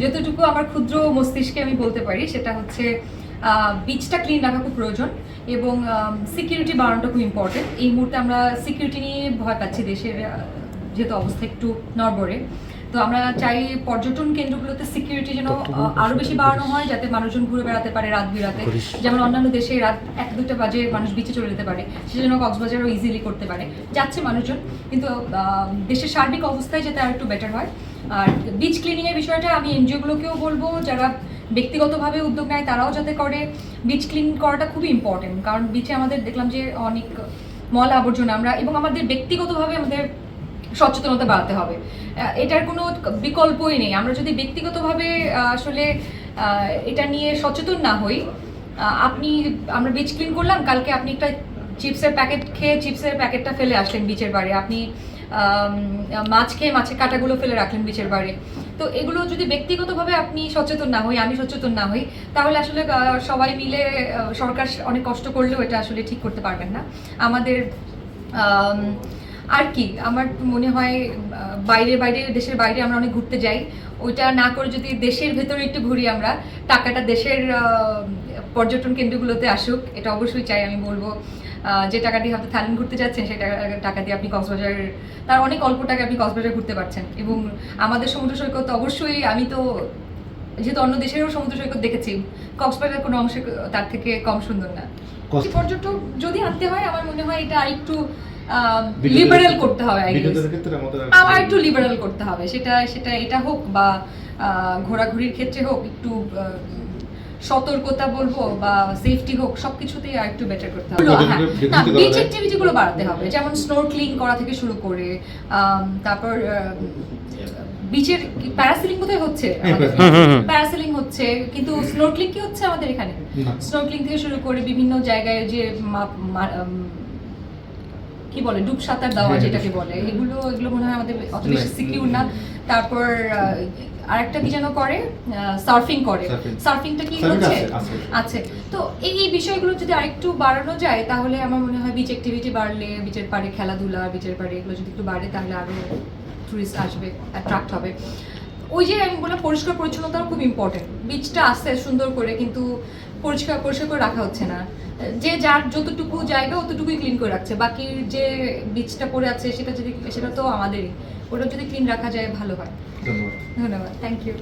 যতটুকু আমার ক্ষুদ্র মস্তিষ্কে আমি বলতে পারি সেটা হচ্ছে বিচটা ক্লিন রাখা খুব প্রয়োজন এবং সিকিউরিটি বাড়ানোটা খুব ইম্পর্টেন্ট। এই মুহূর্তে আমরা সিকিউরিটি নিয়ে ভয় পাচ্ছি দেশের যেহেতু অবস্থা একটু নড়বড়ে। তো আমরা চাই পর্যটন কেন্দ্রগুলোতে সিকিউরিটি যেন আরো বেশি বাড়ানো হয়, যাতে মানুষজন ঘুরে বেড়াতে পারে রাত বিরাতে, যেমন অন্যান্য দেশে রাত 1-2টা বাজে মানুষ বিচে চলে যেতে পারে, সেটা যেন কক্সবাজারও ইজিলি করতে পারে। যাচ্ছে মানুষজন, কিন্তু দেশের সার্বিক অবস্থায় যাতে আর একটু বেটার হয়। আর বিচ ক্লিনিং এর বিষয়টা আমি এনজিওগুলোকেও বলবো, যারা ব্যক্তিগতভাবে উদ্যোগ নেয় তারাও যাতে করে। বিচ ক্লিন করাটা খুবই ইম্পর্টেন্ট, কারণ বিচে আমাদের দেখলাম যে অনেক ময়লা আবর্জনা আমরা, এবং আমাদের ব্যক্তিগতভাবে আমাদের সচেতনতা বাড়াতে হবে। এটার কোনো বিকল্পই নেই। আমরা যদি ব্যক্তিগতভাবে আসলে এটা নিয়ে সচেতন না হই, আমরা বিচ ক্লিন করলাম, কালকে আপনি একটা চিপসের প্যাকেট খেয়ে চিপসের প্যাকেটটা ফেলে আসলেন বিচের বাড়ি, আপনি মাছ খেয়ে মাছের কাঁটাগুলো ফেলে রাখলেন বিচের বাড়ি। তো এগুলো যদি ব্যক্তিগতভাবে আপনি সচেতন না হই, আমি সচেতন না হই, তাহলে আসলে সবাই মিলে সরকার অনেক কষ্ট করলেও এটা আসলে ঠিক করতে পারবেন না। আমাদের আর কি আমার মনে হয় বাইরে দেশের বাইরে আমরা অনেক ঘুরতে যাই, ওইটা না করে যদি দেশের ভেতরে একটু ঘুরি, আমরা টাকাটা দেশের পর্যটন কেন্দ্রগুলোতে আসুক, এটা অবশ্যই চাই। আমি বলবো যে টাকা দিয়ে আপনি থাইল্যান্ড ঘুরতে যাচ্ছেন, সেই টাকা দিয়ে আপনি কক্সবাজার, তার অনেক অল্প টাকা আপনি কক্সবাজার ঘুরতে পারছেন। এবং আমাদের সমুদ্র সৈকত অবশ্যই, আমি তো যেহেতু অন্য দেশেরও সমুদ্র সৈকত দেখেছি, কক্সবাজার কোনো অংশে তার থেকে কম সুন্দর না। পর্যটক যদি আনতে হয়, আমার মনে হয় এটা আরেকটু লিবারেল করতে হবে, আবার একটু লিবারেল করতে হবে। সেটা এটা হোক বা ঘোরাঘুরির ক্ষেত্রে হোক, একটু সতর্কতা বলবো বা সেফটি হোক, সবকিছুতেই আর একটু বেটার করতে হবে। হ্যাঁ, বিচ অ্যাক্টিভিটি গুলো বাড়াতে হবে, যেমন স্নোরকেলিং করা থেকে শুরু করে, তারপর বিচের প্যারাসেলিং কোথায় হচ্ছে, প্যারাসেলিং হচ্ছে, কিন্তু স্নোরকেলিং কি হচ্ছে আমাদের এখানে? স্নোরকেলিং থেকে শুরু করে বিভিন্ন জায়গায় যে কি বলে ডুব সাঁতার দেওয়া যেটাকে বলে, এগুলো মনে হয় আমাদের অত বেশি সিকিউর না। তারপর আরেকটা কি যেন করে, সার্ফিং করে, সার্ফিংটা কি হচ্ছে আছে। তো এই বিষয়গুলো যদি আরেকটু বাড়ানো যায়, তাহলে আমার মনে হয় বিচ অ্যাক্টিভিটি বাড়লে, বিচের পাড়ে খেলাধুলা, বিচের পাড়ে এগুলো যদি একটু বাড়ে, তাহলে আরো টুরিস্ট আসবে, অ্যাট্রাক্ট হবে। ওই যে আমি বললাম পরিষ্কার পরিচ্ছন্নতাও খুব ইম্পর্টেন্ট। বিচটা আসছে সুন্দর করে, কিন্তু পরিষ্কার করে রাখা হচ্ছে না। যে যার যতটুকু জায়গা অতটুকুই ক্লিন করে রাখছে, বাকি যে বিচটা পড়ে আছে সেটা তো আমাদেরই, ওটা যদি ক্লিন রাখা যায় ভালো হয়। ধন্যবাদ, থ্যাংক ইউ।